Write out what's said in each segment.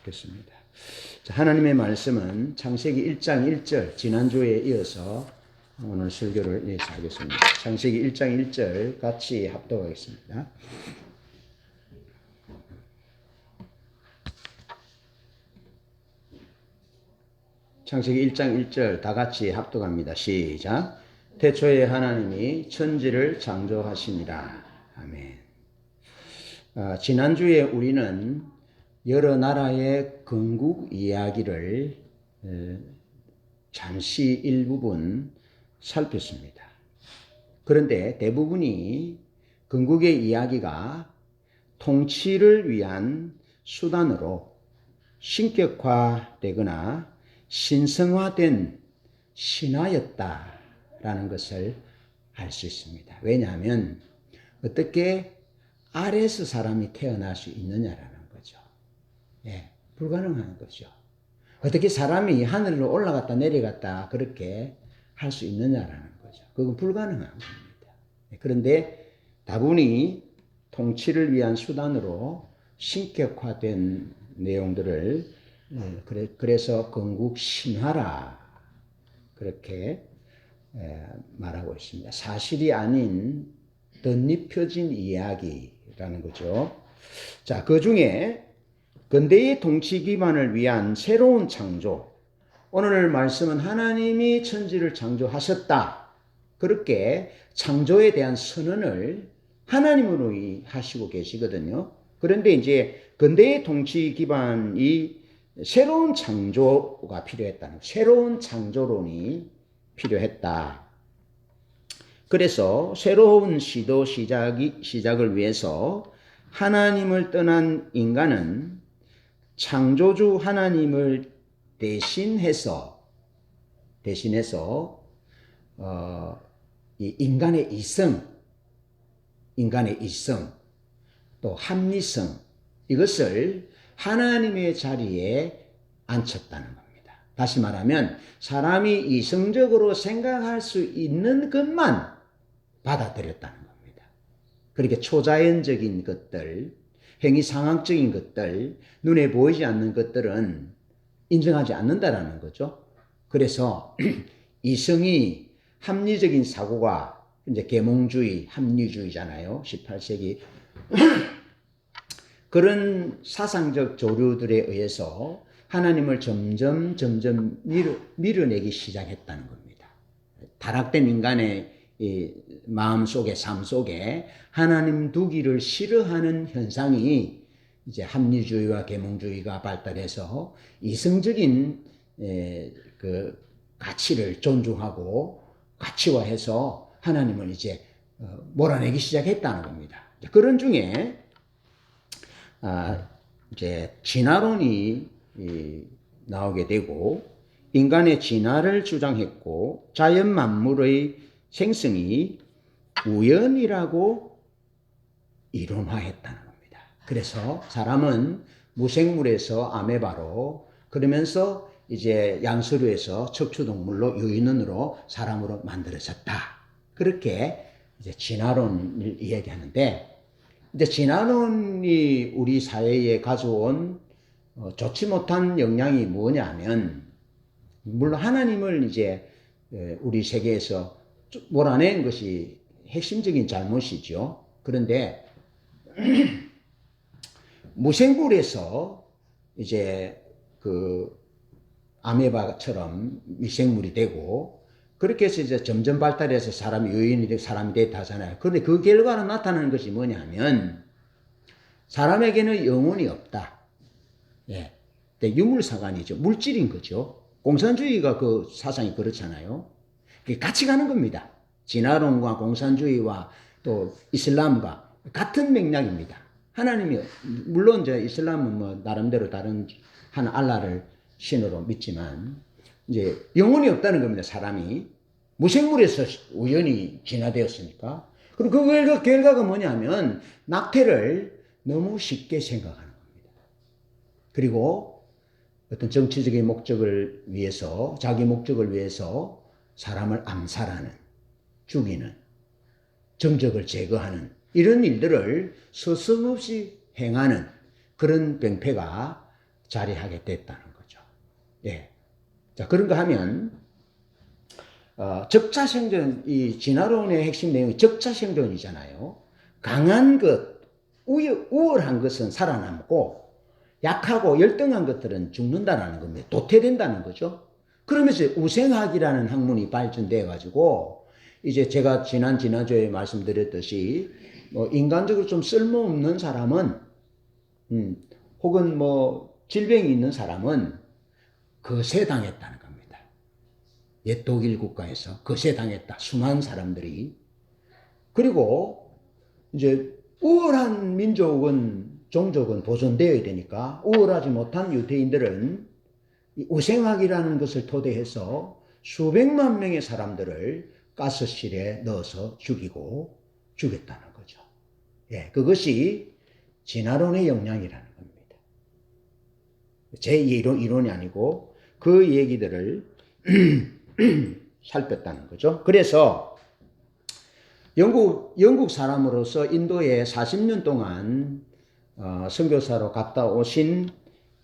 좋겠습니다. 자, 하나님의 말씀은 창세기 1장 1절, 지난주에 이어서 오늘 설교를 이어서 하겠습니다. 창세기 1장 1절 같이 합독하겠습니다. 창세기 1장 1절 다 같이 합독합니다. 시작. 태초에 하나님이 천지를 창조하시니라. 아멘. 지난주에 우리는 여러 나라의 건국 이야기를 잠시 일부분 살폈습니다. 그런데 대부분이 건국의 이야기가 통치를 위한 수단으로 신격화되거나 신성화된 신화였다라는 것을 알 수 있습니다. 왜냐하면 어떻게 아래에서 사람이 태어날 수 있느냐라는 거죠. 예, 불가능한 거죠. 어떻게 사람이 하늘로 올라갔다 내려갔다 그렇게 할 수 있느냐라는 거죠. 그건 불가능한 겁니다. 그런데 다분히 통치를 위한 수단으로 신격화된 내용들을 그래서 건국 신화라 그렇게 말하고 있습니다. 사실이 아닌 덧입혀진 이야기라는 거죠. 자, 그 중에 근대의 통치 기반을 위한 새로운 창조. 오늘 말씀은 하나님이 천지를 창조하셨다. 그렇게 창조에 대한 선언을 하나님으로 하시고 계시거든요. 그런데 이제 근대의 통치 기반이 새로운 창조가 필요했다는, 새로운 창조론이 필요했다. 그래서 새로운 시작을 위해서 하나님을 떠난 인간은 창조주 하나님을 대신해서 이 인간의 이성, 또 합리성, 이것을 하나님의 자리에 앉혔다는 겁니다. 다시 말하면 사람이 이성적으로 생각할 수 있는 것만 받아들였다는 겁니다. 그러니까 초자연적인 것들, 행위상황적인 것들, 눈에 보이지 않는 것들은 인정하지 않는다라는 거죠. 그래서 이성이 합리적인 사고가 이제 계몽주의, 합리주의잖아요. 18세기 그런 사상적 조류들에 의해서 하나님을 점점 밀어내기 시작했다는 겁니다. 타락된 인간의 이 마음 속에, 삶 속에 하나님 두기를 싫어하는 현상이 이제 합리주의와 계몽주의가 발달해서 이성적인 그 가치를 존중하고 가치화해서 하나님을 이제 몰아내기 시작했다는 겁니다. 그런 중에 이제 진화론이 나오게 되고 인간의 진화를 주장했고 자연 만물의 생성이 우연이라고 이론화했다는 겁니다. 그래서 사람은 무생물에서 아메바로 그러면서 이제 양서류에서 척추동물로 유인원으로 사람으로 만들어졌다. 그렇게 이제 진화론을 이야기하는데 이제 진화론이 우리 사회에 가져온 좋지 못한 영향이 뭐냐면 물론 하나님을 이제 우리 세계에서 몰아낸 것이 핵심적인 잘못이죠. 그런데 무생물에서 이제 그 아메바처럼 미생물이 되고 그렇게 해서 이제 점점 발달해서 사람이 유인이 되고 사람이 되다 하잖아요. 그런데 그 결과로 나타나는 것이 뭐냐면 사람에게는 영혼이 없다. 예. 유물사관이죠. 물질인 거죠. 공산주의가 그 사상이 그렇잖아요. 같이 가는 겁니다. 진화론과 공산주의와 또 이슬람과 같은 맥락입니다. 하나님이 물론 이제 이슬람은 뭐 나름대로 다른 한 알라를 신으로 믿지만 이제 영혼이 없다는 겁니다. 사람이 무생물에서 우연히 진화되었으니까. 그리고 그 결과가 뭐냐면 낙태를 너무 쉽게 생각하는 겁니다. 그리고 어떤 정치적인 목적을 위해서 자기 목적을 위해서 사람을 암살하는, 죽이는, 정적을 제거하는 이런 일들을 서슴없이 행하는 그런 병폐가 자리하게 됐다는 거죠. 예. 자, 그런가 하면, 적자생존, 이 진화론의 핵심 내용이 적자생존이잖아요. 강한 것, 우월한 것은 살아남고, 약하고 열등한 것들은 죽는다는 겁니다. 도태된다는 거죠. 그러면서 우생학이라는 학문이 발전되어 가지고 이제 제가 지난주에 말씀드렸듯이 인간적으로 좀 쓸모없는 사람은 혹은 질병이 있는 사람은 거세당했다는 겁니다. 옛 독일 국가에서 거세당했다. 수많은 사람들이. 그리고 이제 우월한 종족은 보존되어야 되니까 우월하지 못한 유대인들은 우생학이라는 것을 토대해서 수백만 명의 사람들을 가스실에 넣어서 죽였다는 거죠. 예, 그것이 진화론의 영향이라는 겁니다. 제 이론이 아니고 그 얘기들을 살폈다는 거죠. 그래서 영국 사람으로서 인도에 40년 동안 선교사로 갔다 오신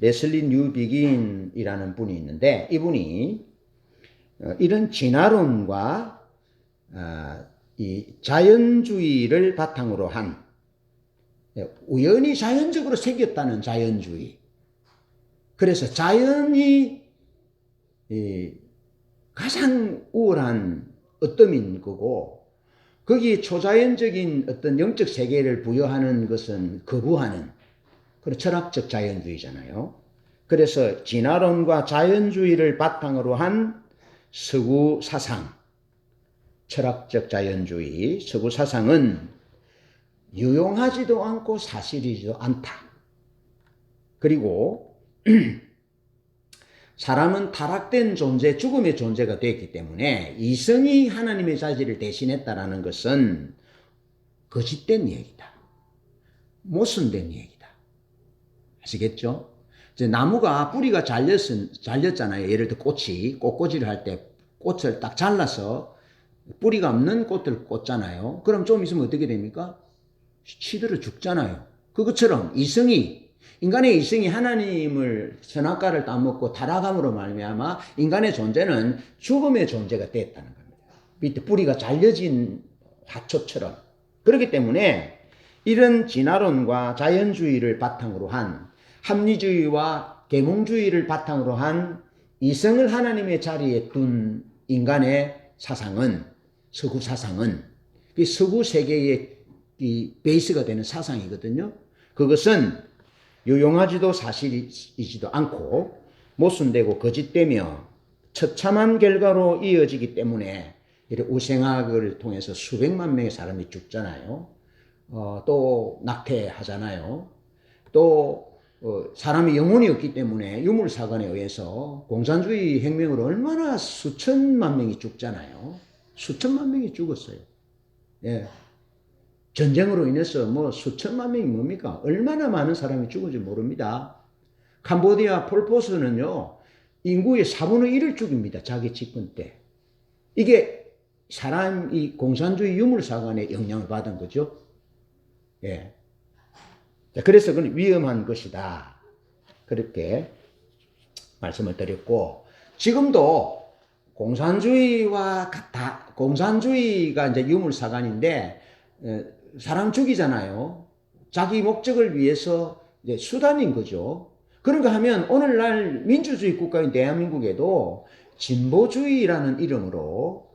레슬리 뉴비긴이라는 분이 있는데 이분이 이런 진화론과 이 자연주의를 바탕으로 한 우연히 자연적으로 생겼다는 자연주의. 그래서 자연이 가장 우월한 어떠민 거고 거기에 초자연적인 어떤 영적 세계를 부여하는 것은 거부하는 그런 철학적 자연주의잖아요. 그래서 진화론과 자연주의를 바탕으로 한 서구 사상, 철학적 자연주의, 서구 사상은 유용하지도 않고 사실이지도 않다. 그리고 사람은 타락된 존재, 죽음의 존재가 되었기 때문에 이성이 하나님의 자질을 대신했다라는 것은 거짓된 얘기다. 모순된 얘기다. 아시겠죠? 이제 나무가 뿌리가 잘렸잖아요. 예를 들어 꽃꽂이를 할 때 꽃을 딱 잘라서 뿌리가 없는 꽃을 꽂잖아요. 그럼 좀 있으면 어떻게 됩니까? 시들어 죽잖아요. 그것처럼 인간의 이성이 하나님을 선악과를 따먹고 타락함으로 말미암아 인간의 존재는 죽음의 존재가 됐다는 겁니다. 밑에 뿌리가 잘려진 화초처럼. 그렇기 때문에 이런 진화론과 자연주의를 바탕으로 한 합리주의와 계몽주의를 바탕으로 한 이성을 하나님의 자리에 둔 인간의 사상은 서구 사상은 서구 세계의 이 베이스가 되는 사상이거든요. 그것은 유용하지도 사실이지도 않고 모순되고 거짓되며 처참한 결과로 이어지기 때문에 이런 우생학을 통해서 수백만 명의 사람이 죽잖아요. 또 낙태하잖아요. 또 사람이 영혼이 없기 때문에 유물사관에 의해서 공산주의 혁명으로 얼마나 수천만 명이 죽잖아요. 수천만 명이 죽었어요. 예. 전쟁으로 인해서 수천만 명이 뭡니까? 얼마나 많은 사람이 죽은지 모릅니다. 캄보디아 폴포스는요, 인구의 4분의 1을 죽입니다. 자기 집권 때. 이게 이 공산주의 유물사관의 영향을 받은 거죠. 예. 자, 그래서 그건 위험한 것이다. 그렇게 말씀을 드렸고, 지금도 공산주의가 이제 유물사관인데, 사람 죽이잖아요. 자기 목적을 위해서 이제 수단인 거죠. 그런가 하면 오늘날 민주주의 국가인 대한민국에도 진보주의라는 이름으로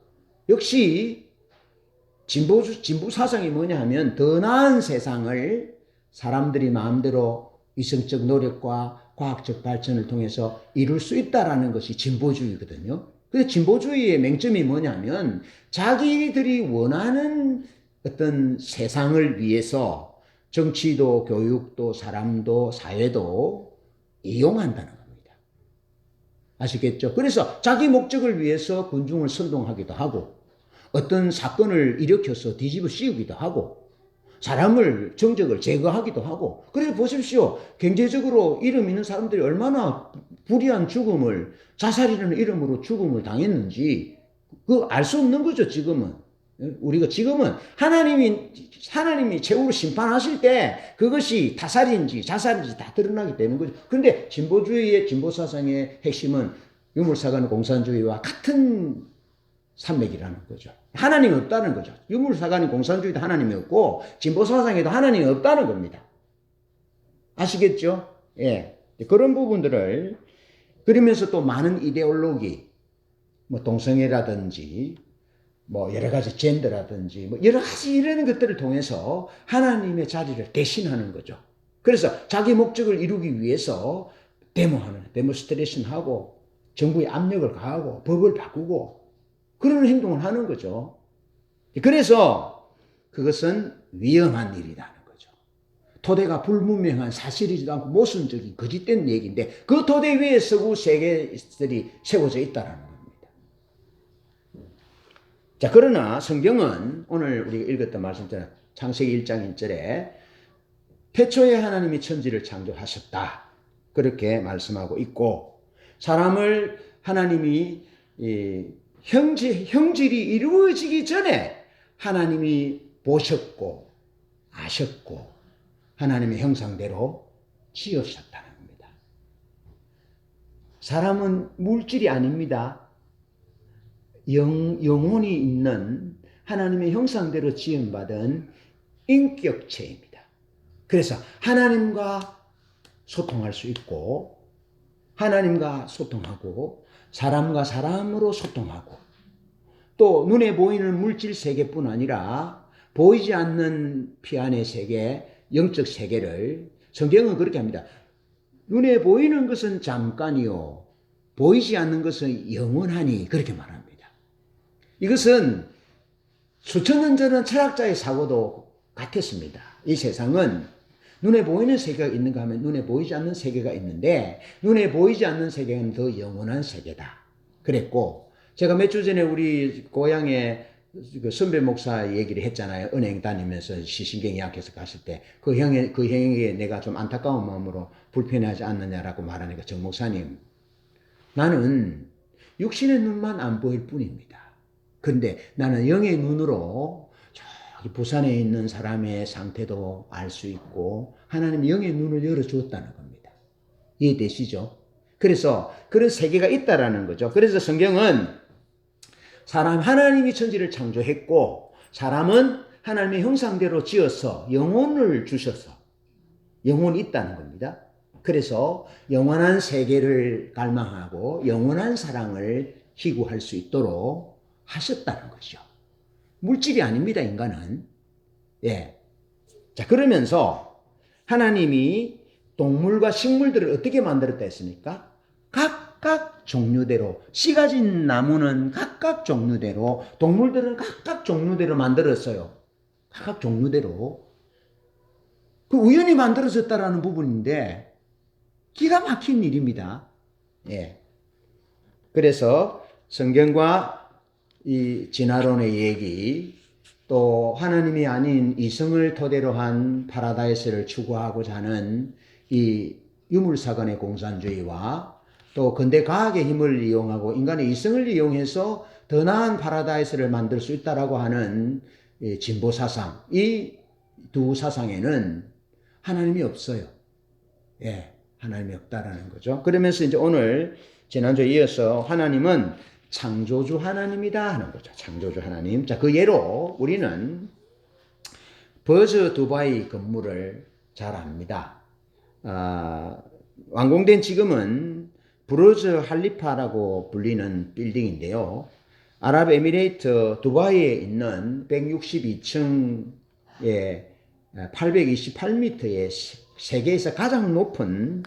역시 진보 사상이 뭐냐 하면 더 나은 세상을 사람들이 마음대로 이성적 노력과 과학적 발전을 통해서 이룰 수 있다라는 것이 진보주의거든요. 그래서 진보주의의 맹점이 뭐냐면 자기들이 원하는 어떤 세상을 위해서 정치도 교육도 사람도 사회도 이용한다는 겁니다. 아시겠죠? 그래서 자기 목적을 위해서 군중을 선동하기도 하고 어떤 사건을 일으켜서 뒤집어 씌우기도 하고 정적을 제거하기도 하고 그래서 보십시오. 경제적으로 이름 있는 사람들이 얼마나 불의한 자살이라는 이름으로 죽음을 당했는지 그거 알 수 없는 거죠, 지금은. 우리가 지금은 하나님이 최후로 심판하실 때 그것이 타살인지 자살인지 다 드러나게 되는 거죠. 그런데 진보 사상의 핵심은 유물사관 공산주의와 같은 산맥이라는 거죠. 하나님이 없다는 거죠. 유물사관이 공산주의도 하나님이 없고 진보 사상에도 하나님이 없다는 겁니다. 아시겠죠? 예. 그런 부분들을 그러면서 또 많은 이데올로기, 뭐 동성애라든지 뭐 여러 가지 젠더라든지 뭐 여러 가지 이런 것들을 통해서 하나님의 자리를 대신하는 거죠. 그래서 자기 목적을 이루기 위해서 데모스트레이션 하고 정부에 압력을 가하고 법을 바꾸고 그런 행동을 하는 거죠. 그래서 그것은 위험한 일이라는 거죠. 토대가 불분명한 사실이지도 않고 모순적인 거짓된 얘기인데 그 토대 위에 서구 세계들이 세워져 있다는 겁니다. 자, 그러나 성경은 오늘 우리가 읽었던 말씀처럼 창세기 1장 1절에 태초에 하나님이 천지를 창조하셨다. 그렇게 말씀하고 있고 사람을 하나님이 형질이 이루어지기 전에 하나님이 보셨고 아셨고 하나님의 형상대로 지으셨다는 겁니다. 사람은 물질이 아닙니다. 영혼이 있는 하나님의 형상대로 지음받은 인격체입니다. 그래서 하나님과 소통할 수 있고 하나님과 소통하고 사람과 사람으로 소통하고 또 눈에 보이는 물질 세계뿐 아니라 보이지 않는 피 안의 세계, 영적 세계를 성경은 그렇게 합니다. 눈에 보이는 것은 잠깐이요 보이지 않는 것은 영원하니 그렇게 말합니다. 이것은 수천 년 전 철학자의 사고도 같았습니다. 이 세상은 눈에 보이는 세계가 있는가 하면 눈에 보이지 않는 세계가 있는데 눈에 보이지 않는 세계는 더 영원한 세계다. 그랬고 제가 몇 주 전에 우리 고향에 그 선배 목사 얘기를 했잖아요. 은행 다니면서 시신경이 약해서 갔을 때 그 형에게 내가 좀 안타까운 마음으로 불편하지 않느냐라고 말하니까 정 목사님 나는 육신의 눈만 안 보일 뿐입니다. 근데 나는 영의 눈으로 저기 부산에 있는 사람의 상태도 알 수 있고 하나님이 영의 눈을 열어주었다는 겁니다. 이해되시죠? 그래서 그런 세계가 있다라는 거죠. 그래서 성경은 하나님이 천지를 창조했고 사람은 하나님의 형상대로 지어서 영혼을 주셔서 영혼이 있다는 겁니다. 그래서 영원한 세계를 갈망하고 영원한 사랑을 희구할 수 있도록 하셨다는 것이죠. 물질이 아닙니다, 인간은. 예. 자, 그러면서 하나님이 동물과 식물들을 어떻게 만들었다 했습니까? 각각 종류대로, 씨 가진 나무는 각각 종류대로, 동물들은 각각 종류대로 만들었어요. 각각 종류대로. 그 우연히 만들어졌다라는 부분인데, 기가 막힌 일입니다. 예. 그래서 성경과 이 진화론의 얘기 또 하나님이 아닌 이성을 토대로 한 파라다이스를 추구하고자 하는 이 유물사관의 공산주의와 또 근대 과학의 힘을 이용하고 인간의 이성을 이용해서 더 나은 파라다이스를 만들 수 있다라고 하는 진보 사상 이 두 사상에는 하나님이 없어요. 예, 하나님이 없다라는 거죠. 그러면서 이제 오늘 지난주에 이어서 하나님은 창조주 하나님이다 하는 거죠. 창조주 하나님. 자, 그 예로 우리는 버즈 두바이 건물을 잘 압니다. 완공된 지금은 부르즈 할리파라고 불리는 빌딩인데요. 아랍에미레이트 두바이에 있는 162층에 828m의 세계에서 가장 높은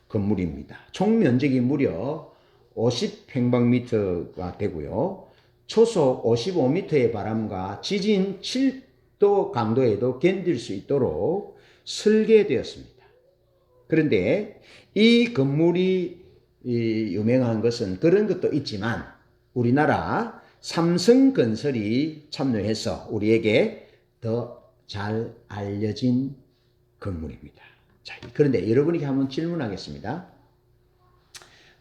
건물입니다. 총 면적이 무려 50평방미터가 되고요. 초속 55m의 바람과 지진 7도 강도에도 견딜 수 있도록 설계되었습니다. 그런데 이 건물이 유명한 것은 그런 것도 있지만 우리나라 삼성건설이 참여해서 우리에게 더 잘 알려진 건물입니다. 자, 그런데 여러분에게 한번 질문하겠습니다.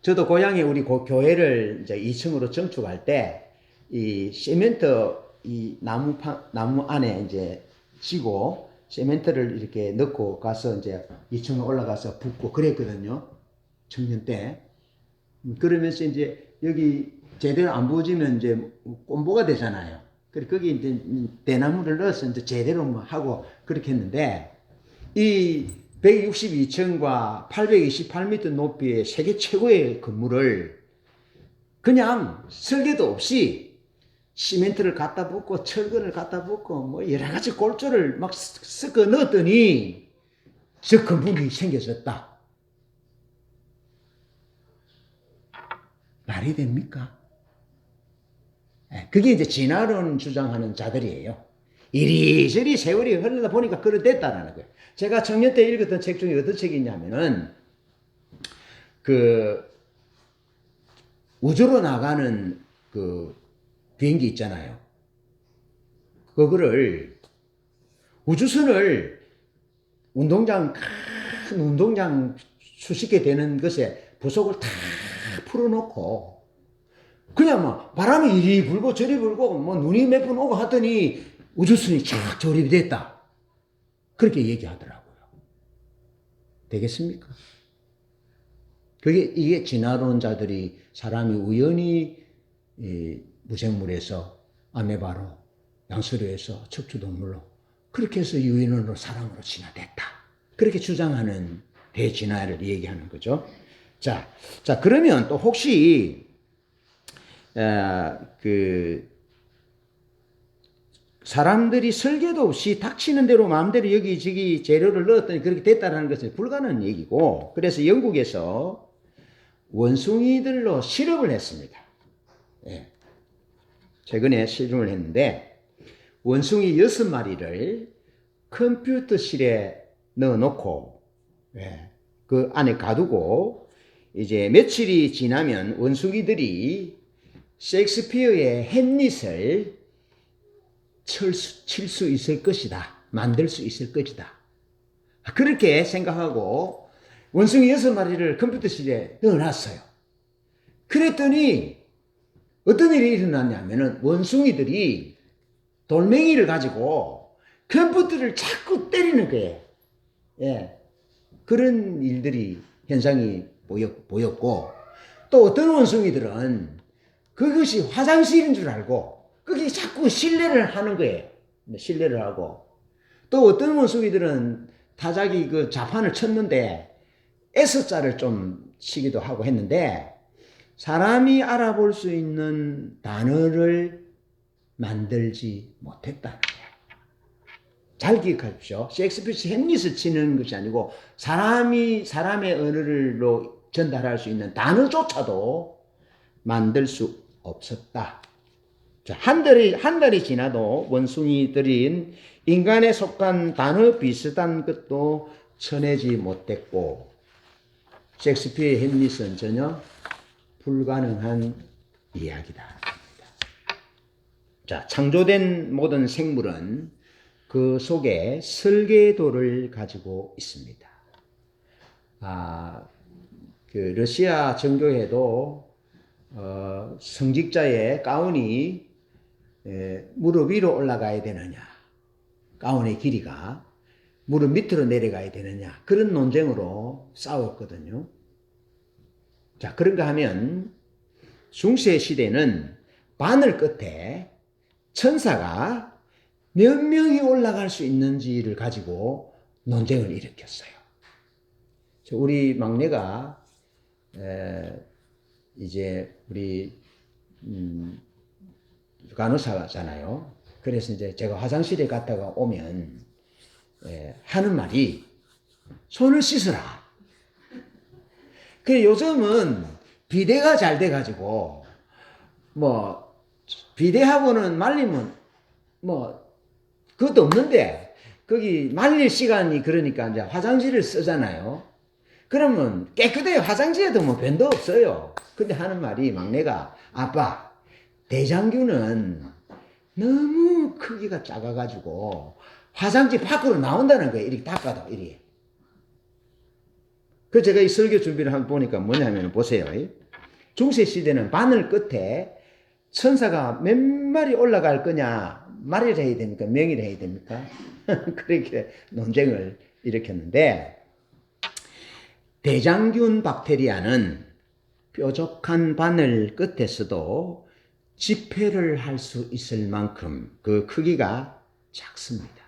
저도 고향에 우리 교회를 이제 2층으로 증축할 때 이 시멘트 이 나무 안에 이제 지고 시멘트를 이렇게 넣고 가서 이제 2층에 올라가서 붓고 그랬거든요. 청년 때. 그러면서 이제 여기 제대로 안 부어지면 이제 꼼보가 되잖아요. 그래 거기 이제 대나무를 넣어서 이제 제대로 뭐 하고 그렇게 했는데 이 162층과 828m 높이의 세계 최고의 건물을 그냥 설계도 없이 시멘트를 갖다 붓고 철근을 갖다 붓고 뭐 여러 가지 골조를 막 섞어 넣었더니 저 건물이 생겨졌다. 말이 됩니까? 그게 이제 진화론 주장하는 자들이에요. 이리저리 세월이 흘러다 보니까 그렇게 됐다라는 거예요. 제가 청년 때 읽었던 책 중에 어떤 책이 있냐면은 그 우주로 나가는 그 비행기 있잖아요. 그거를 우주선을 큰 운동장 수십 개 되는 것에 부속을 다 풀어놓고 그냥 막 바람이 이리 불고 저리 불고 뭐 눈이 몇 번 오고 하더니 우주선이 쫙 조립이 됐다. 그렇게 얘기하더라고요. 되겠습니까? 이게 진화론자들이 사람이 우연히 무생물에서 아메바로 양서류에서 척추동물로 그렇게 해서 유인원으로 사람으로 진화됐다. 그렇게 주장하는 대진화를 얘기하는 거죠. 자 그러면 또 혹시 사람들이 설계도 없이 닥치는 대로 마음대로 여기저기 재료를 넣었더니 그렇게 됐다는 것은 불가능한 얘기고, 그래서 영국에서 원숭이들로 실험을 했습니다. 예. 최근에 실험을 했는데 원숭이 6마리를 컴퓨터실에 넣어놓고 그 안에 가두고 이제 며칠이 지나면 원숭이들이 셰익스피어의 햄릿을 칠 수 있을 것이다. 만들 수 있을 것이다. 그렇게 생각하고 원숭이 6마리를 컴퓨터실에 넣어놨어요. 그랬더니 어떤 일이 일어났냐면은 원숭이들이 돌멩이를 가지고 컴퓨터를 자꾸 때리는 거예요. 예. 그런 현상이 보였고, 또 어떤 원숭이들은 그것이 화장실인 줄 알고 거기 자꾸 실내를 하는 거예요. 실내를 하고, 또 어떤 원숭이들은 타자기 그 자판을 쳤는데 S자를 좀 치기도 하고 했는데 사람이 알아볼 수 있는 단어를 만들지 못했다는 거예요. 잘 기억하십시오. 셰익스피어 햄릿을 치는 것이 아니고 사람의 언어로 전달할 수 있는 단어조차도 만들 수 없었다. 자, 한 달이 지나도 원숭이들인 인간에 속한 단어 비슷한 것도 쳐내지 못했고, 셰익스피어의 햄릿은 전혀 불가능한 이야기다. 자, 창조된 모든 생물은 그 속에 설계도를 가지고 있습니다. 그 러시아 정교회도 성직자의 가운이 무릎 위로 올라가야 되느냐, 가운의 길이가 무릎 밑으로 내려가야 되느냐, 그런 논쟁으로 싸웠거든요. 자, 그런가 하면 중세 시대는 바늘 끝에 천사가 몇 명이 올라갈 수 있는지를 가지고 논쟁을 일으켰어요. 우리 막내가 이제 우리 간호사잖아요. 그래서 이제 제가 화장실에 갔다가 오면 하는 말이 손을 씻어라. 그래, 요즘은 비데가 잘 돼가지고 뭐 비데하고는 말리면 뭐 그것도 없는데 거기 말릴 시간이 그러니까 이제 화장실을 쓰잖아요. 그러면 깨끗해요. 화장실에도 뭐 변도 없어요. 근데 하는 말이 막내가, 아빠, 대장균은 너무 크기가 작아가지고 화장실 밖으로 나온다는 거예요. 이렇게 닦아도 이렇게. 그 제가 이 설교 준비를 한번 보니까 뭐냐면 보세요. 중세 시대는 바늘 끝에 천사가 몇 마리 올라갈 거냐, 말이라 해야 됩니까? 명이라 해야 됩니까? 그렇게 논쟁을 일으켰는데, 대장균 박테리아는 뾰족한 바늘 끝에서도 집회를 할 수 있을 만큼 그 크기가 작습니다.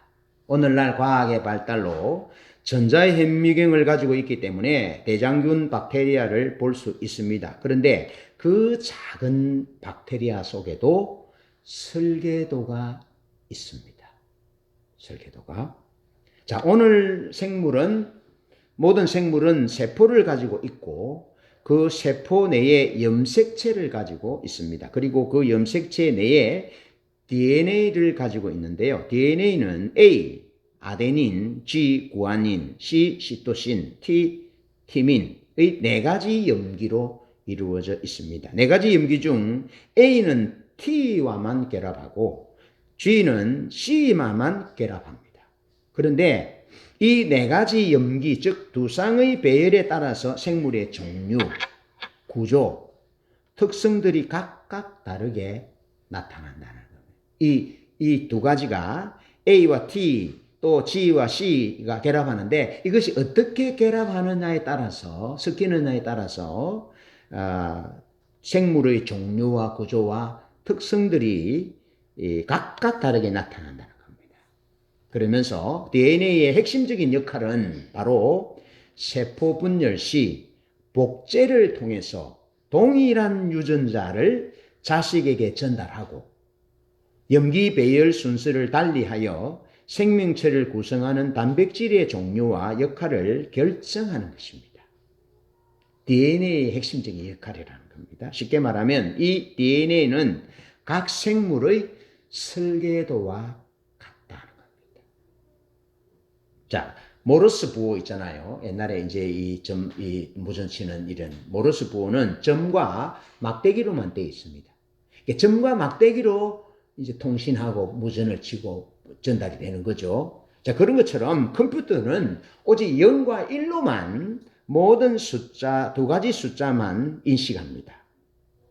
오늘날 과학의 발달로 전자의 현미경을 가지고 있기 때문에 대장균 박테리아를 볼 수 있습니다. 그런데 그 작은 박테리아 속에도 설계도가 있습니다. 설계도가. 자, 오늘 모든 생물은 세포를 가지고 있고 그 세포 내에 염색체를 가지고 있습니다. 그리고 그 염색체 내에 DNA를 가지고 있는데요. DNA는 A, 아데닌, G, 구아닌, C, 시토신, T, 티민의 4가지 염기로 이루어져 있습니다. 4가지 염기 중 A는 T와만 결합하고 G는 C와만 결합합니다. 그런데 이 4가지 염기, 즉 두 쌍의 배열에 따라서 생물의 종류, 구조, 특성들이 각각 다르게 나타난다는 겁니다. 이 두 가지가 A와 T, 또 G와 C가 결합하는데 이것이 어떻게 결합하느냐에 따라서, 섞이느냐에 따라서 생물의 종류와 구조와 특성들이 각각 다르게 나타난다는 겁니다. 그러면서 DNA의 핵심적인 역할은 바로 세포 분열 시 복제를 통해서 동일한 유전자를 자식에게 전달하고 염기 배열 순서를 달리하여 생명체를 구성하는 단백질의 종류와 역할을 결정하는 것입니다. DNA의 핵심적인 역할이라는 겁니다. 쉽게 말하면 이 DNA는 각 생물의 설계도와 같다는 겁니다. 자, 모르스 부호 있잖아요. 옛날에 이제 이 무전 치는 이런 모르스 부호는 점과 막대기로만 되어 있습니다. 점과 막대기로 이제 통신하고 무전을 치고 전달이 되는 거죠. 자, 그런 것처럼 컴퓨터는 오직 0과 1로만 모든 숫자, 2가지 숫자만 인식합니다.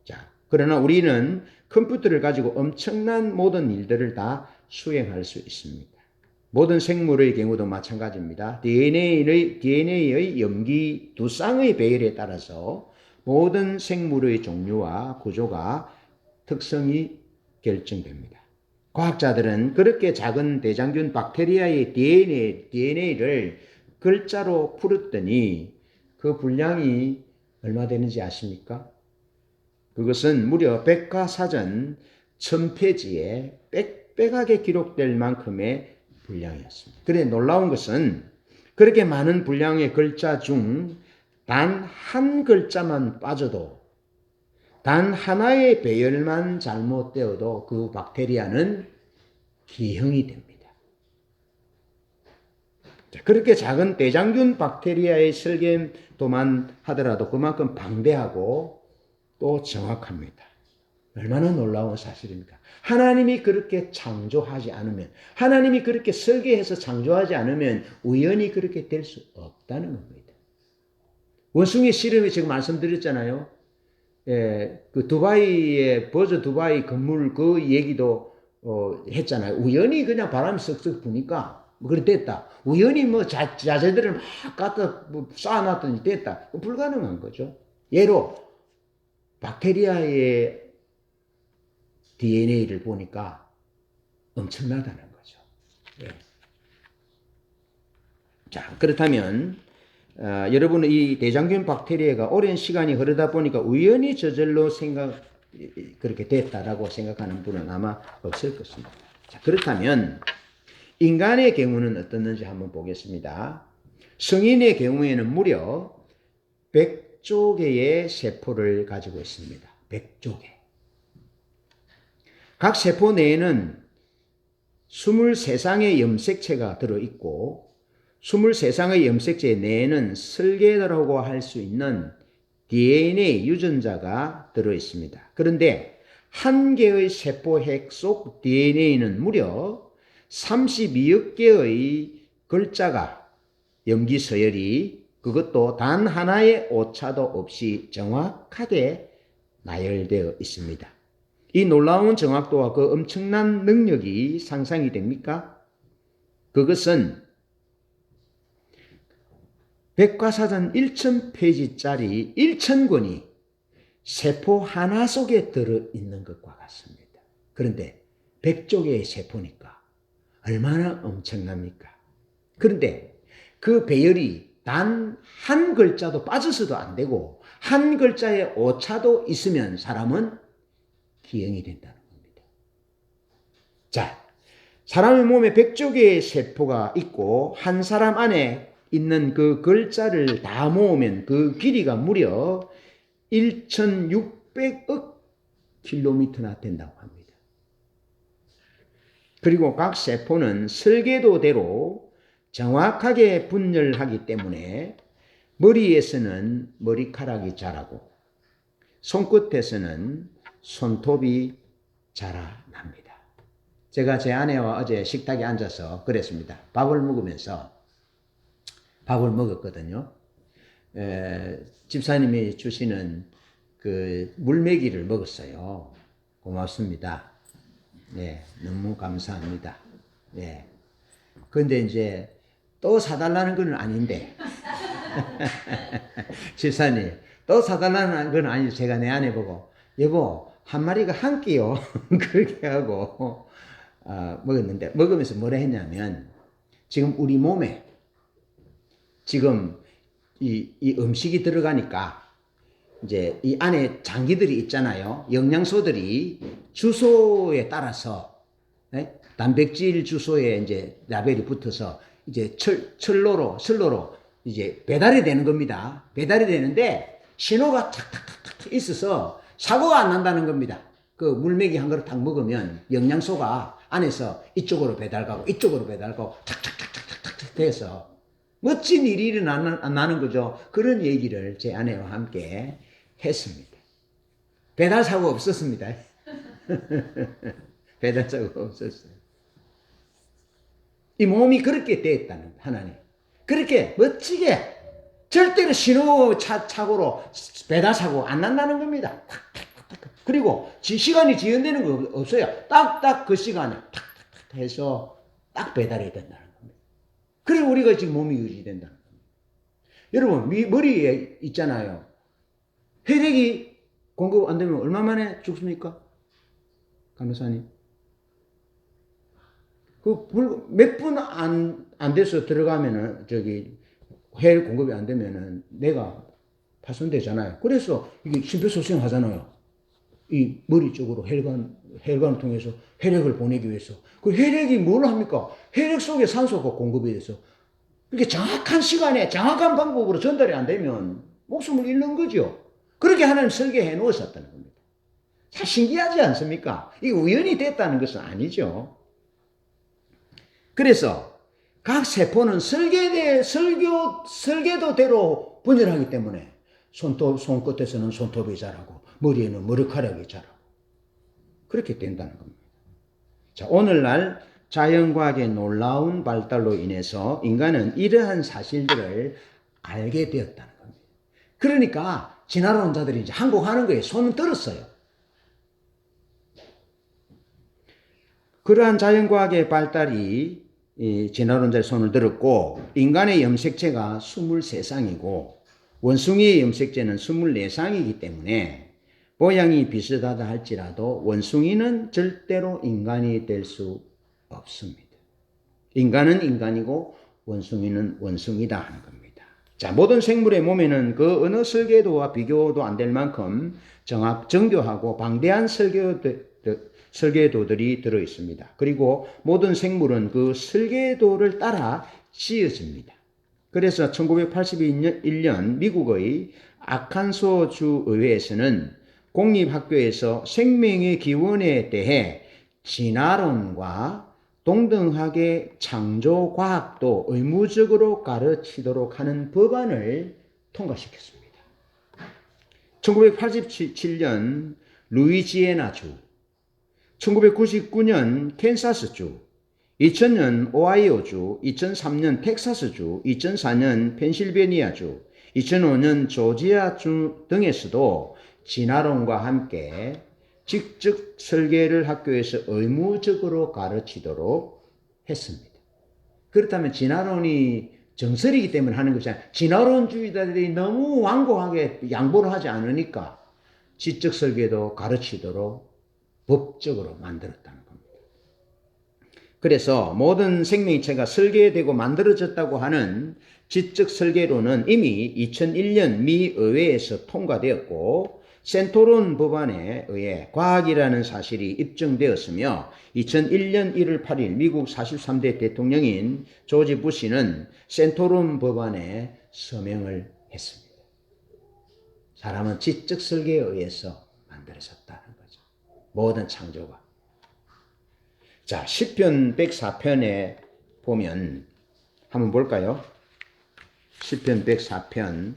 자, 그러나 우리는 컴퓨터를 가지고 엄청난 모든 일들을 다 수행할 수 있습니다. 모든 생물의 경우도 마찬가지입니다. DNA의 염기 두 쌍의 배열에 따라서 모든 생물의 종류와 구조가 특성이 결정됩니다. 과학자들은 그렇게 작은 대장균 박테리아의 DNA를 글자로 풀었더니 그 분량이 얼마 되는지 아십니까? 그것은 무려 백과사전 1000페이지에 빽빽하게 기록될 만큼의 분량이었습니다. 그런데 놀라운 것은 그렇게 많은 분량의 글자 중 단 한 글자만 빠져도, 단 하나의 배열만 잘못되어도 그 박테리아는 기형이 됩니다. 그렇게 작은 대장균 박테리아의 설계도만 하더라도 그만큼 방대하고 또 정확합니다. 얼마나 놀라운 사실입니까? 하나님이 그렇게 창조하지 않으면, 하나님이 그렇게 설계해서 창조하지 않으면 우연히 그렇게 될 수 없다는 겁니다. 원숭이 실험이 지금 말씀드렸잖아요. 그 두바이의 버즈 두바이 건물 그 얘기도 했잖아요. 우연히 그냥 바람이 쓱쓱 부니까 그래 됐다. 우연히 뭐 자재들을 막 갖다 쌓아놨더니 됐다. 불가능한 거죠. 예로 박테리아의 DNA를 보니까 엄청나다는 거죠. 예. 자, 그렇다면 여러분은 이 대장균 박테리아가 오랜 시간이 흐르다 보니까 우연히 저절로 그렇게 됐다라고 생각하는 분은 아마 없을 것입니다. 자, 그렇다면 인간의 경우는 어떻는지 한번 보겠습니다. 성인의 경우에는 무려 100조 개의 세포를 가지고 있습니다. 100조 개. 각 세포 내에는 23쌍의 염색체가 들어있고 23쌍의 염색체 내에는 설계도라고 할 수 있는 DNA 유전자가 들어있습니다. 그런데 한 개의 세포핵 속 DNA는 무려 32억 개의 글자가 염기 서열이 그것도 단 하나의 오차도 없이 정확하게 나열되어 있습니다. 이 놀라운 정확도와 그 엄청난 능력이 상상이 됩니까? 그것은 백과사전 1000페이지짜리 1000권이 세포 하나 속에 들어있는 것과 같습니다. 그런데 100쪽의 세포니까 얼마나 엄청납니까? 그런데 그 배열이 단 한 글자도 빠져서도 안 되고 한 글자에 오차도 있으면 사람은 기형이 된다는 겁니다. 자, 사람의 몸에 100쪽의 세포가 있고 한 사람 안에 있는 그 글자를 다 모으면 그 길이가 무려 1600억 킬로미터나 된다고 합니다. 그리고 각 세포는 설계도대로 정확하게 분열하기 때문에 머리에서는 머리카락이 자라고 손끝에서는 손톱이 자라납니다. 제가 제 아내와 어제 식탁에 앉아서 그랬습니다. 밥을 먹었거든요. 집사님이 주시는 그 물메기를 먹었어요. 고맙습니다. 네, 너무 감사합니다. 네. 근데 이제 또 사달라는 건 아닌데, 집사님, 또 사달라는 건 아니죠. 제가 내 아내 보고, 여보, 한 마리가 한 끼요. 그렇게 하고, 먹었는데, 먹으면서 뭐라 했냐면, 지금 우리 몸에, 지금 이 음식이 들어가니까, 이제 이 안에 장기들이 있잖아요. 영양소들이 주소에 따라서, 네? 단백질 주소에 이제 라벨이 붙어서 이제 철로로 이제 배달이 되는 겁니다. 배달이 되는데 신호가 탁탁탁탁 있어서 사고가 안 난다는 겁니다. 그 물메기 한 그릇 탁 먹으면 영양소가 안에서 이쪽으로 배달 가고 이쪽으로 배달 가고 탁탁탁탁탁 돼서 멋진 일이 일어나는 거죠. 그런 얘기를 제 아내와 함께 했습니다. 배달 사고 없었습니다. 배달 사고 없었어요. 이 몸이 그렇게 되었다는 하나님. 그렇게 멋지게 절대로 신호착오로 배달 사고 안 난다는 겁니다. 그리고 시간이 지연되는 거 없어요. 딱딱 그 시간에 탁탁탁 해서 딱 배달이 된다는 겁니다. 그리고 우리가 지금 몸이 유지된다는 겁니다. 여러분 머리에 있잖아요. 혈액이 공급 안 되면 얼마 만에 죽습니까? 간호사님. 몇 분 안 돼서 들어가면은, 혈액 공급이 안 되면은, 뇌가 파손되잖아요. 그래서 이게 심폐소생 하잖아요. 이 머리 쪽으로 혈관을 통해서 혈액을 보내기 위해서. 그 혈액이 뭘 합니까? 혈액 속에 산소가 공급이 돼서, 이렇게 정확한 시간에, 정확한 방법으로 전달이 안 되면, 목숨을 잃는 거죠. 그렇게 하나님 설계해 놓으셨다는 겁니다. 참 신기하지 않습니까? 이게 우연히 됐다는 것은 아니죠. 그래서 각 세포는 설계도대로 분열하기 때문에 손끝에서는 손톱이 자라고 머리에는 머리카락이 자라고 그렇게 된다는 겁니다. 자, 오늘날 자연과학의 놀라운 발달로 인해서 인간은 이러한 사실들을 알게 되었다는 겁니다. 그러니까 진화론자들이 이제 항복하는 거예요. 손은 들었어요. 그러한 자연과학의 발달이 진화론자의 손을 들었고 인간의 염색체가 23쌍이고 원숭이의 염색체는 24쌍이기 때문에 모양이 비슷하다 할지라도 원숭이는 절대로 인간이 될 수 없습니다. 인간은 인간이고 원숭이는 원숭이다 하는 겁니다. 자, 모든 생물의 몸에는 그 어느 설계도와 비교도 안 될 만큼 정교하고 방대한 설계도들이 들어 있습니다. 그리고 모든 생물은 그 설계도를 따라 지어집니다. 그래서 1981년 미국의 아칸소 주 의회에서는 공립학교에서 생명의 기원에 대해 진화론과 동등하게 창조과학도 의무적으로 가르치도록 하는 법안을 통과시켰습니다. 1987년 루이지애나주, 1999년 캔사스주, 2000년 오하이오주, 2003년 텍사스주, 2004년 펜실베니아주, 2005년 조지아주 등에서도 진화론과 함께 직접 설계를 학교에서 의무적으로 가르치도록 했습니다. 그렇다면 진화론이 정설이기 때문에 하는 것이 아니라 진화론주의자들이 너무 완고하게 양보를 하지 않으니까 지적 설계도 가르치도록 법적으로 만들었다는 겁니다. 그래서 모든 생명체가 설계되고 만들어졌다고 하는 지적 설계론은 이미 2001년 미 의회에서 통과되었고 센토론 법안에 의해 과학이라는 사실이 입증되었으며 2001년 1월 8일 미국 43대 대통령인 조지 부시는 센토론 법안에 서명을 했습니다. 사람은 지적 설계에 의해서 만들어졌다는 거죠. 모든 창조가. 자, 시편 104편에 보면 한번 볼까요? 시편 104편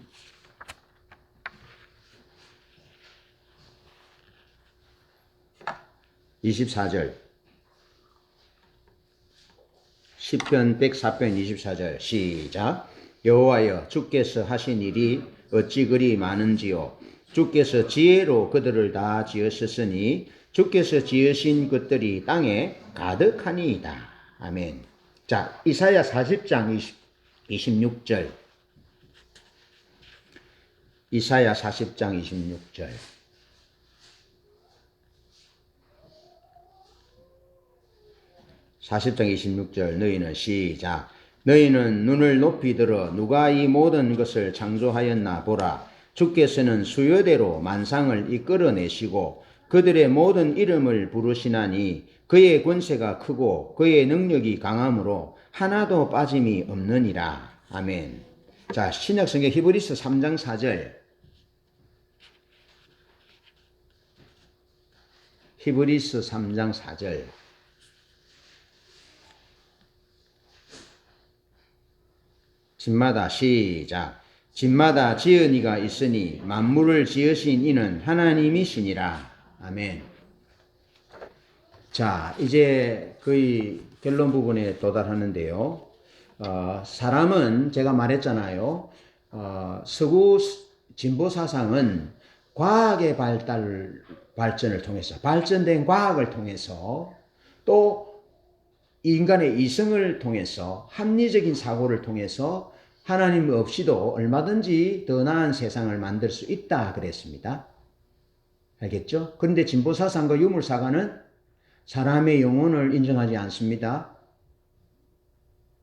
24절. 시편 104편 24절 시작. 여호와여 주께서 하신 일이 어찌 그리 많은지요. 주께서 지혜로 그들을 다 지으셨으니 주께서 지으신 것들이 땅에 가득하니이다. 아멘. 자, 이사야 40장 26절. 이사야 40장 26절. (40장 26절) 너희는 시작. 너희는 눈을 높이 들어 누가 이 모든 것을 창조하였나 보라. 주께서는 수요대로 만상을 이끌어내시고 그들의 모든 이름을 부르시나니 그의 권세가 크고 그의 능력이 강함으로 하나도 빠짐이 없느니라. 아멘. 자, 신약성경 히브리서 3장 4절. 히브리서 3장 4절. 집마다 시작. 집마다 지은 이가 있으니 만물을 지으신 이는 하나님이시니라. 아멘. 자, 이제 거의 결론 부분에 도달하는데요. 사람은 제가 말했잖아요. 서구 진보 사상은 과학의 발전을 통해서, 발전된 과학을 통해서 또 인간의 이성을 통해서, 합리적인 사고를 통해서 하나님 없이도 얼마든지 더 나은 세상을 만들 수 있다 그랬습니다. 알겠죠? 그런데 진보사상과 유물사관은 사람의 영혼을 인정하지 않습니다.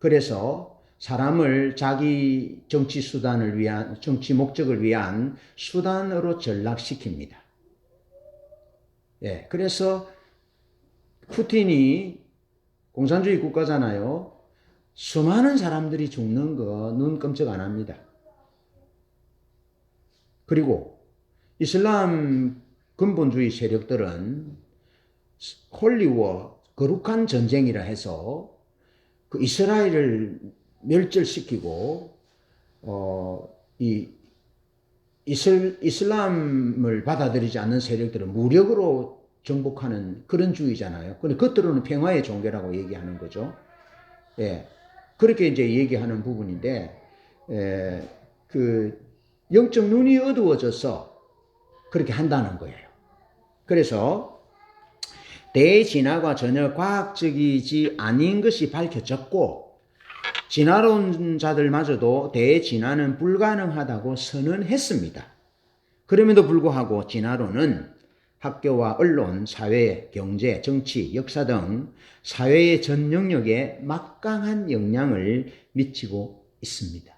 그래서 사람을 자기 정치 수단을 위한, 정치 목적을 위한 수단으로 전락시킵니다. 예, 그래서 푸틴이 공산주의 국가잖아요. 수많은 사람들이 죽는 거 눈 깜짝 안 합니다. 그리고 이슬람 근본주의 세력들은 홀리워 거룩한 전쟁이라 해서 그 이스라엘을 멸절시키고 이슬람을 받아들이지 않는 세력들은 무력으로 정복하는 그런 주의잖아요. 근데 겉으로는 평화의 종교라고 얘기하는 거죠. 예. 그렇게 이제 얘기하는 부분인데, 그 영적 눈이 어두워져서 그렇게 한다는 거예요. 그래서 대진화가 전혀 과학적이지 아닌 것이 밝혀졌고, 진화론자들마저도 대진화는 불가능하다고 선언했습니다. 그럼에도 불구하고 진화론은 학교와 언론, 사회, 경제, 정치, 역사 등 사회의 전 영역에 막강한 영향을 미치고 있습니다.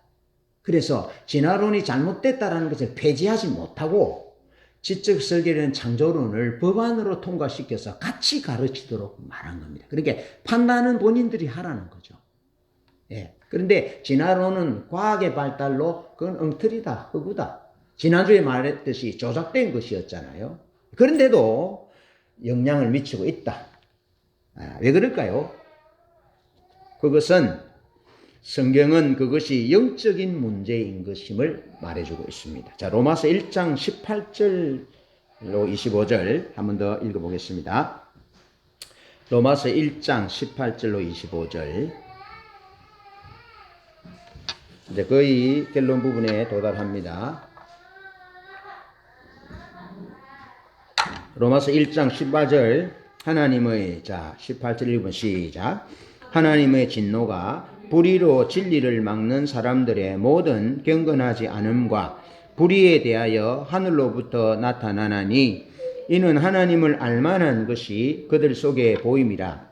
그래서 진화론이 잘못됐다는 것을 폐지하지 못하고 지적 설계론 창조론을 법안으로 통과시켜서 같이 가르치도록 말한 겁니다. 그러니까 판단은 본인들이 하라는 거죠. 예. 그런데 진화론은 과학의 발달로 그건 엉터리다, 허구다. 지난주에 말했듯이 조작된 것이었잖아요. 그런데도 영향을 미치고 있다. 왜 그럴까요? 그것은 성경은 그것이 영적인 문제인 것임을 말해주고 있습니다. 자, 로마서 1장 18절로 25절 한 번 더 읽어보겠습니다. 로마서 1장 18절로 25절. 이제 거의 결론 부분에 도달합니다. 로마서 1장 18절 하나님의 18절 읽으면 시작. 하나님의 진노가 불의로 진리를 막는 사람들의 모든 경건하지 않음과 불의에 대하여 하늘로부터 나타나나니 이는 하나님을 알만한 것이 그들 속에 보임이라.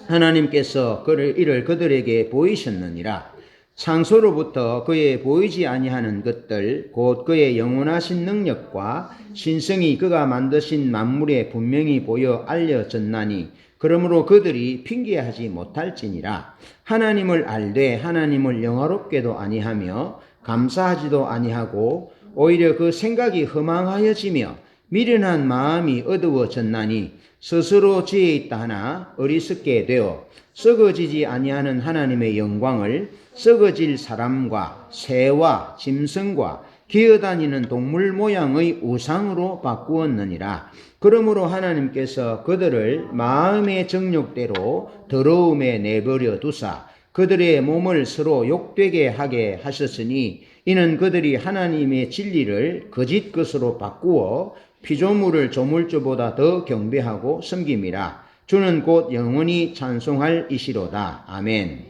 하나님께서 이를 그들에게 보이셨느니라. 창소로부터 그의 보이지 아니하는 것들 곧 그의 영원하신 능력과 신성이 그가 만드신 만물에 분명히 보여 알려졌나니 그러므로 그들이 핑계하지 못할지니라. 하나님을 알되 하나님을 영화롭게도 아니하며 감사하지도 아니하고 오히려 그 생각이 허망하여지며 미련한 마음이 어두워졌나니 스스로 지혜 있다 하나 어리석게 되어 썩어지지 아니하는 하나님의 영광을 썩어질 사람과 새와 짐승과 기어다니는 동물 모양의 우상으로 바꾸었느니라. 그러므로 하나님께서 그들을 마음의 정욕대로 더러움에 내버려 두사 그들의 몸을 서로 욕되게 하게 하셨으니 이는 그들이 하나님의 진리를 거짓 것으로 바꾸어 피조물을 조물주보다 더 경배하고 섬김이라. 주는 곧 영원히 찬송할 이시로다. 아멘.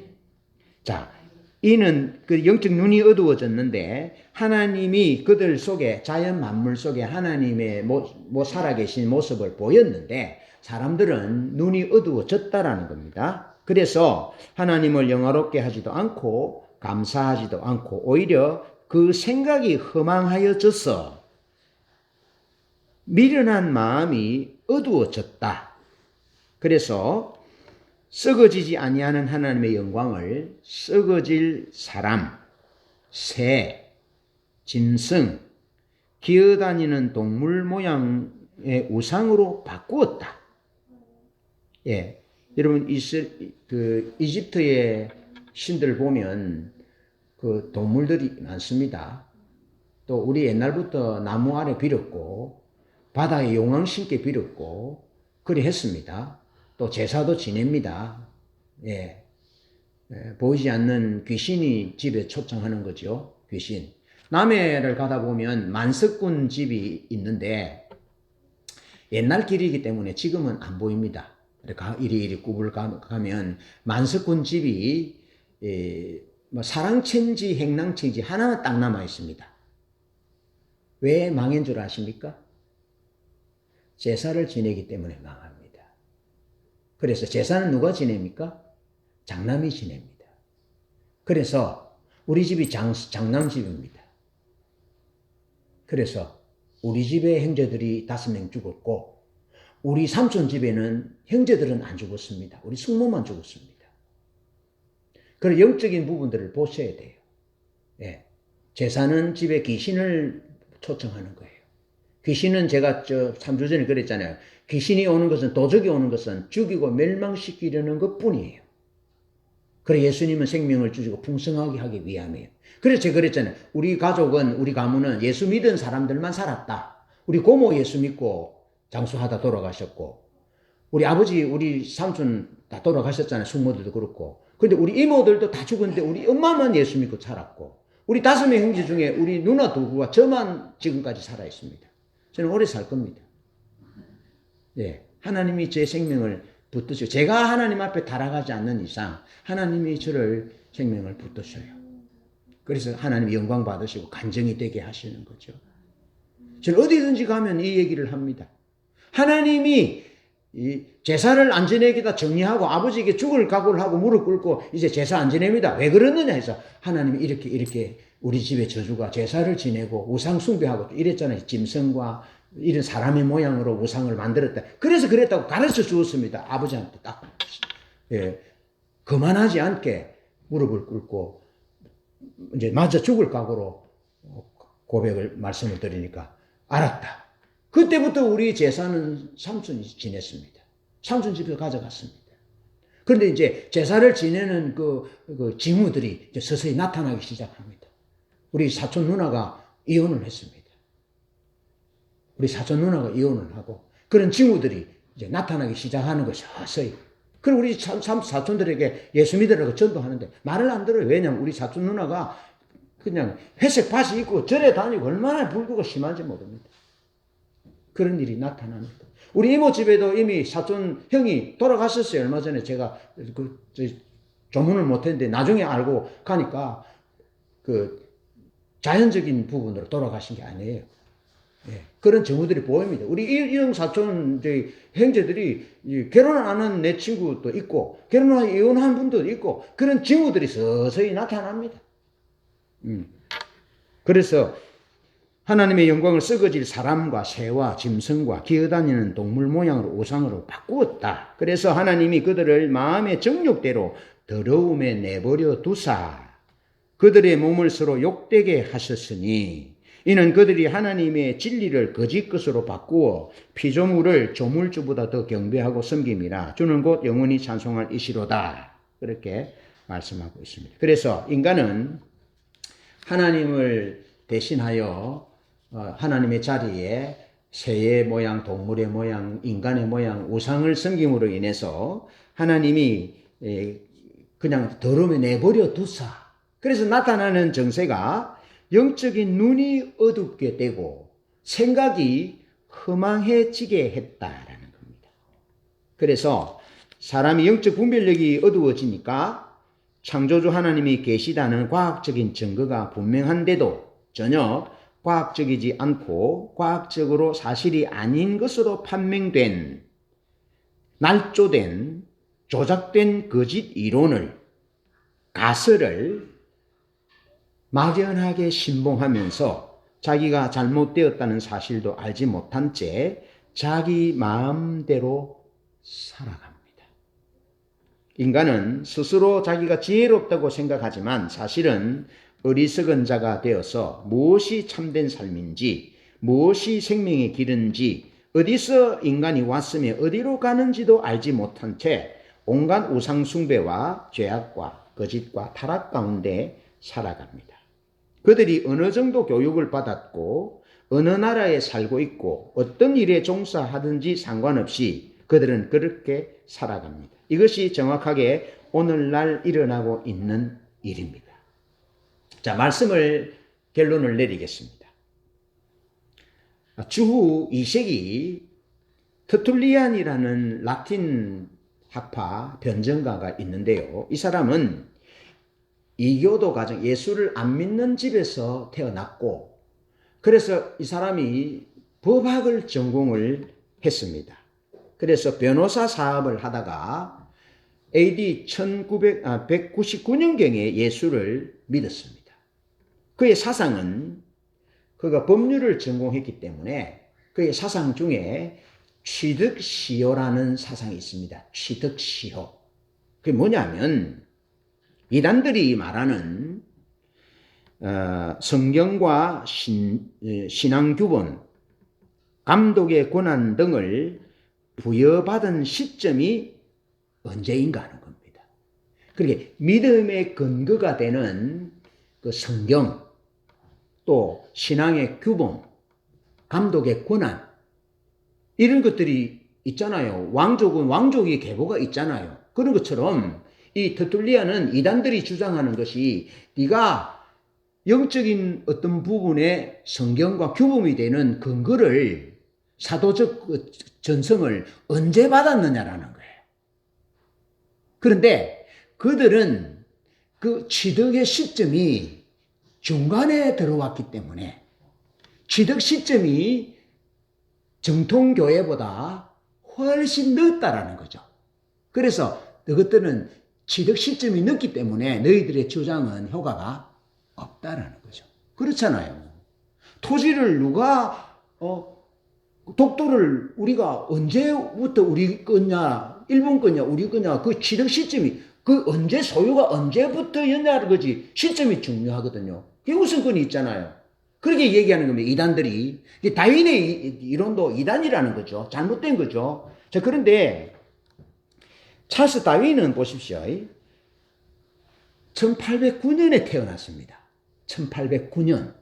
자, 이는 그 영적 눈이 어두워졌는데 하나님이 그들 속에 자연 만물 속에 하나님의 살아계신 모습을 보였는데 사람들은 눈이 어두워졌다라는 겁니다. 그래서 하나님을 영화롭게 하지도 않고 감사하지도 않고 오히려 그 생각이 허망하여져서 미련한 마음이 어두워졌다. 그래서 썩어지지 아니하는 하나님의 영광을 썩어질 사람, 새, 짐승, 기어다니는 동물 모양의 우상으로 바꾸었다. 예, 여러분 이집트의 신들 보면 그 동물들이 많습니다. 또 우리 옛날부터 나무 아래 빌었고 바다에 용왕신께 빌었고 그리 했습니다. 또 제사도 지냅니다. 예. 보이지 않는 귀신이 집에 초청하는 거죠. 귀신. 남해를 가다 보면 만석군 집이 있는데 옛날 길이기 때문에 지금은 안 보입니다. 이리 굽을 가면 만석군 집이 사랑천지 행랑천지 하나만 딱 남아 있습니다. 왜 망한 줄 아십니까? 제사를 지내기 때문에 망합니다. 그래서 제사는 누가 지냅니까? 장남이 지냅니다. 그래서 우리 집이 장남집입니다. 그래서 우리 집에 형제들이 5명 죽었고 우리 삼촌 집에는 형제들은 안 죽었습니다. 우리 숙모만 죽었습니다. 그런 영적인 부분들을 보셔야 돼요. 예. 제사는 집에 귀신을 초청하는 거예요. 귀신은 제가 3주 전에 그랬잖아요. 귀신이 오는 것은 도적이 오는 것은 죽이고 멸망시키려는 것뿐이에요. 그래 예수님은 생명을 주시고 풍성하게 하기 위함이에요. 그래서 제가 그랬잖아요. 우리 가족은 우리 가문은 예수 믿은 사람들만 살았다. 우리 고모 예수 믿고 장수하다 돌아가셨고 우리 아버지 우리 삼촌 다 돌아가셨잖아요. 숙모들도 그렇고. 근데 우리 이모들도 다 죽었는데 우리 엄마만 예수 믿고 살았고 우리 5명 형제 중에 우리 누나 2구와 저만 지금까지 살아 있습니다. 저는 오래 살 겁니다. 예, 하나님이 제 생명을 붙드셔요. 제가 하나님 앞에 달아가지 않는 이상 하나님이 저를 생명을 붙드셔요. 그래서 하나님 영광 받으시고 간증이 되게 하시는 거죠. 저는 어디든지 가면 이 얘기를 합니다. 하나님이 이 제사를 안 지내기다 정리하고 아버지에게 죽을 각오를 하고 무릎 꿇고 이제 제사 안 지냅니다. 왜 그러느냐 해서 하나님이 이렇게 우리 집의 저주가 제사를 지내고 우상 숭배하고 이랬잖아요. 짐승과 이런 사람의 모양으로 우상을 만들었다. 그래서 그랬다고 가르쳐 주었습니다. 아버지한테 딱. 예, 그만하지 않게 무릎을 꿇고 이제 맞아 죽을 각오로 말씀을 드리니까 알았다. 그때부터 우리 제사는 삼촌이 지냈습니다. 삼촌 집에서 가져갔습니다. 그런데 이제 제사를 지내는 그 징후들이 이제 서서히 나타나기 시작합니다. 우리 사촌 누나가 이혼을 했습니다. 우리 사촌 누나가 이혼을 하고 그런 징후들이 이제 나타나기 시작하는 것이 서서히. 그리고 우리 사촌들에게 예수 믿으라고 전도하는데 말을 안 들어요. 왜냐하면 우리 사촌 누나가 그냥 회색 바지 입고 절에 다니고 얼마나 불구가 심한지 모릅니다. 그런 일이 나타납니다. 우리 이모 집에도 이미 사촌 형이 돌아가셨어요. 얼마 전에 제가 조문을 못했는데 나중에 알고 가니까 그 자연적인 부분으로 돌아가신 게 아니에요. 예, 그런 경우들이 보입니다. 우리 이형 사촌 형제들이 결혼 안 한 내 친구도 있고 결혼한 이혼한 분도 있고 그런 징후들이 서서히 나타납니다. 그래서 하나님의 영광을 썩어질 사람과 새와 짐승과 기어다니는 동물 모양으로 우상으로 바꾸었다. 그래서 하나님이 그들을 마음의 정욕대로 더러움에 내버려 두사 그들의 몸을 서로 욕되게 하셨으니 이는 그들이 하나님의 진리를 거짓 것으로 바꾸어 피조물을 조물주보다 더 경배하고 섬김이라 주는 곧 영원히 찬송할 이시로다. 그렇게 말씀하고 있습니다. 그래서 인간은 하나님을 대신하여 하나님의 자리에 새의 모양, 동물의 모양, 인간의 모양, 우상을 섬김으로 인해서 하나님이 그냥 더러움에 내버려 두사. 그래서 나타나는 정세가 영적인 눈이 어둡게 되고 생각이 허망해지게 했다라는 겁니다. 그래서 사람이 영적 분별력이 어두워지니까 창조주 하나님이 계시다는 과학적인 증거가 분명한데도 전혀 과학적이지 않고 과학적으로 사실이 아닌 것으로 판명된 날조된 조작된 거짓 이론을 가설을 막연하게 신봉하면서 자기가 잘못되었다는 사실도 알지 못한 채 자기 마음대로 살아갑니다. 인간은 스스로 자기가 지혜롭다고 생각하지만 사실은 어리석은 자가 되어서 무엇이 참된 삶인지 무엇이 생명의 길인지 어디서 인간이 왔으며 어디로 가는지도 알지 못한 채 온갖 우상 숭배와 죄악과 거짓과 타락 가운데 살아갑니다. 그들이 어느 정도 교육을 받았고 어느 나라에 살고 있고 어떤 일에 종사하든지 상관없이 그들은 그렇게 살아갑니다. 이것이 정확하게 오늘날 일어나고 있는 일입니다. 자, 결론을 내리겠습니다. 주후 2세기 터툴리안이라는 라틴 학파 변증가가 있는데요. 이 사람은 이교도 가정, 예수를 안 믿는 집에서 태어났고 그래서 이 사람이 법학을 전공을 했습니다. 그래서 변호사 사업을 하다가 AD 199년경에 예수를 믿었습니다. 그의 사상은 그가 법률을 전공했기 때문에 그의 사상 중에 취득시효라는 사상이 있습니다. 취득시효. 그게 뭐냐면 이단들이 말하는 성경과 신앙규범, 감독의 권한 등을 부여받은 시점이 언제인가 하는 겁니다. 그렇게 믿음의 근거가 되는 그 성경, 또 신앙의 규범, 감독의 권한 이런 것들이 있잖아요. 왕족은 왕족의 계보가 있잖아요. 그런 것처럼 이 터툴리안은 이단들이 주장하는 것이 네가 영적인 어떤 부분의 성경과 규범이 되는 근거를 사도적 전성을 언제 받았느냐라는 거예요. 그런데 그들은 그 취득의 시점이 중간에 들어왔기 때문에 취득 시점이 정통교회보다 훨씬 늦다라는 거죠. 그래서 너희들은 취득 시점이 늦기 때문에 너희들의 주장은 효과가 없다라는 거죠. 그렇잖아요. 토지를 누가 독도를 우리가 언제부터 우리 거냐, 일본 거냐, 우리 거냐, 그 취득 시점이 그 언제 소유가 언제부터였냐는 거지 시점이 중요하거든요. 그게 우선권이 있잖아요. 그렇게 얘기하는 겁니다. 이단들이. 다윈의 이론도 이단이라는 거죠. 잘못된 거죠. 자, 그런데 찰스 다윈은 보십시오. 1809년에 태어났습니다. 1809년.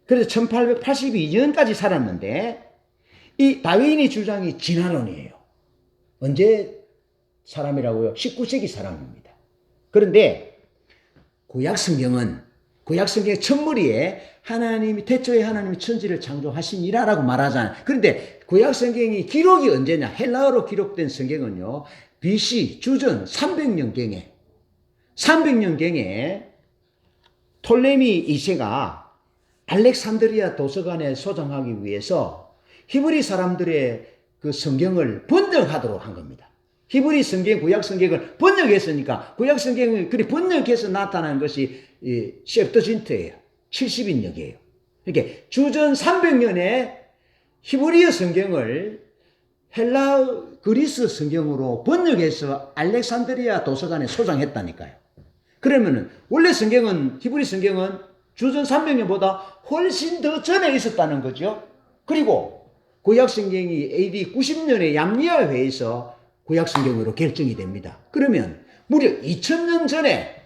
그래서 1882년까지 살았는데 이 다윈의 주장이 진화론이에요. 언제 사람이라고요? 19세기 사람입니다. 그런데 구약 성경의 첫무리에 하나님이 태초에 하나님이 천지를 창조하시니라라고 말하잖아요. 그런데 구약 성경이 기록이 언제냐? 헬라어로 기록된 성경은요. BC 주전 300년경에 톨레미 2세가 알렉산드리아 도서관에 소장하기 위해서 히브리 사람들의 그 성경을 번역하도록 한 겁니다. 히브리 성경, 구약 성경을 번역했으니까 구약 성경을 그리 번역해서 나타난 것이 이 셉터진트예요. 70인역이에요. 이렇게 주전 300년에 히브리어 성경을 헬라 그리스 성경으로 번역해서 알렉산드리아 도서관에 소장했다니까요. 그러면은 원래 성경은 히브리 성경은 주전 300년보다 훨씬 더 전에 있었다는 거죠. 그리고 구약 성경이 AD 90년에 얌리아 회에서 구약 성경으로 결정이 됩니다. 그러면 무려 2000년 전에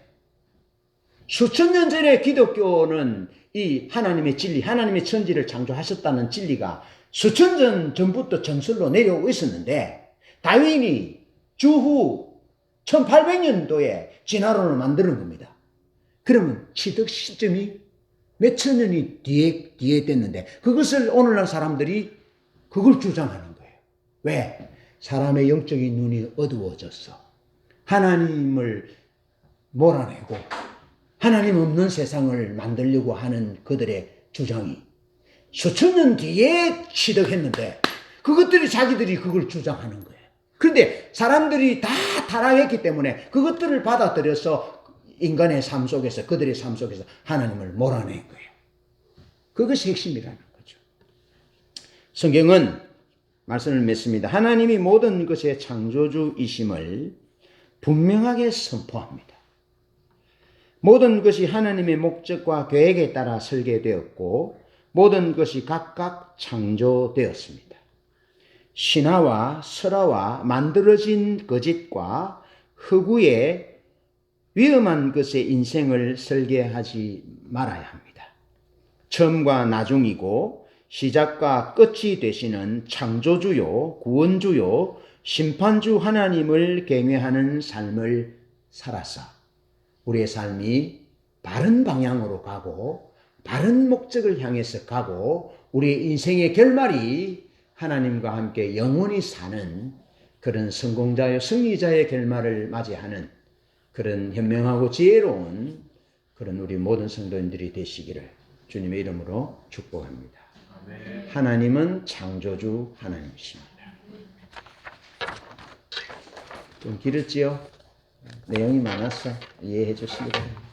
수천 년 전에 기독교는 이 하나님의 진리, 하나님의 천지를 창조하셨다는 진리가 수천 년 전부터 전설로 내려오고 있었는데 다윈이 주후 1800년도에 진화론을 만드는 겁니다. 그러면 취득 시점이 몇천 년이 뒤에 됐는데 그것을 오늘날 사람들이 그걸 주장하는 거예요. 왜? 사람의 영적인 눈이 어두워졌어. 하나님을 몰아내고 하나님 없는 세상을 만들려고 하는 그들의 주장이 수천 년 뒤에 취득했는데 그것들이 자기들이 그걸 주장하는 거예요. 그런데 사람들이 다 타락했기 때문에 그것들을 받아들여서 인간의 삶 속에서 그들의 삶 속에서 하나님을 몰아낸 거예요. 그것이 핵심이라는 거죠. 성경은 말씀을 맺습니다. 하나님이 모든 것의 창조주이심을 분명하게 선포합니다. 모든 것이 하나님의 목적과 계획에 따라 설계되었고 모든 것이 각각 창조되었습니다. 신화와 설화와 만들어진 거짓과 허구의 위험한 것의 인생을 설계하지 말아야 합니다. 처음과 나중이고 시작과 끝이 되시는 창조주요, 구원주요, 심판주 하나님을 경외하는 삶을 살아서 우리의 삶이 바른 방향으로 가고 바른 목적을 향해서 가고 우리의 인생의 결말이 하나님과 함께 영원히 사는 그런 성공자요 승리자의 결말을 맞이하는 그런 현명하고 지혜로운 그런 우리 모든 성도님들이 되시기를 주님의 이름으로 축복합니다. 아멘. 하나님은 창조주 하나님이십니다. 좀 길었지요? 내용이 많았어. 이해해 주시기 바랍니다.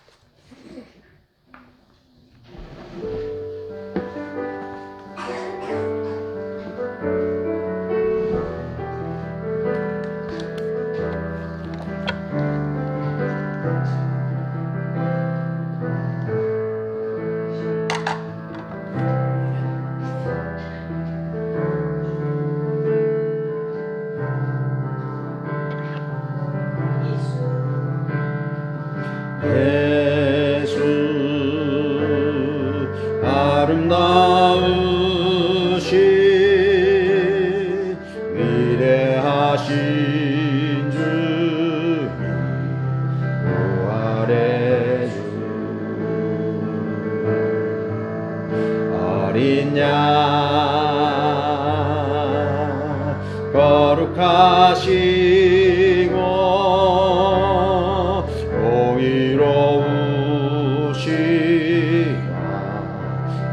예수 아름다우신 위대하신 주 부활의 주 어린 양 거룩하시고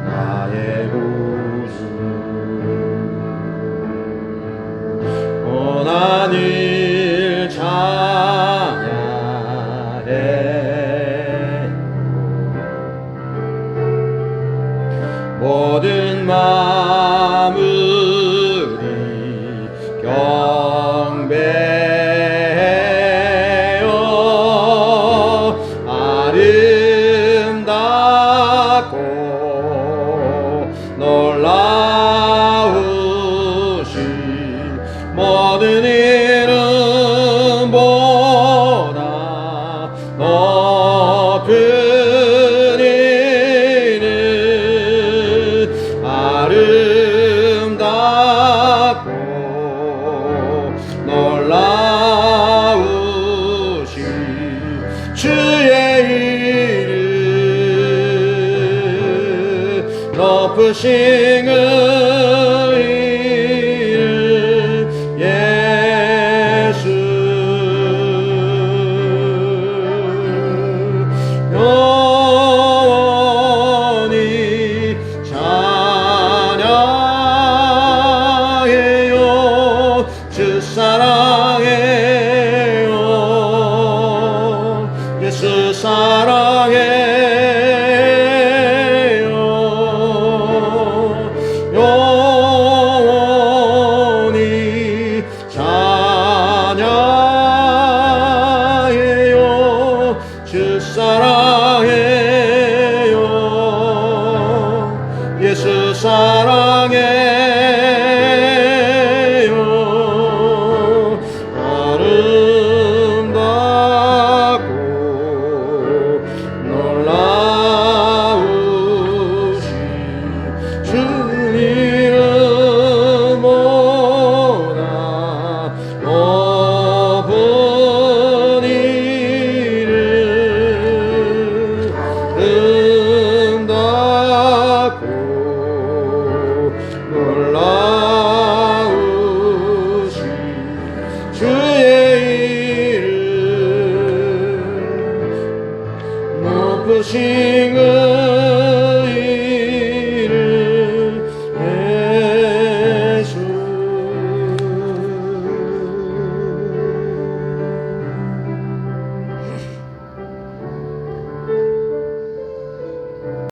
나의 구주 고난을 찬양해 모든 마음을 경배 높으신 그 이름 예수 영원히 찬양해요 주 사랑해요 예수 사랑해요 영원히 찬양해요 주 사랑해요 예수 사랑해요 아름답고 놀라우신 주님보다 높은 이름 아름답고 놀라우신 주의 이름 높으신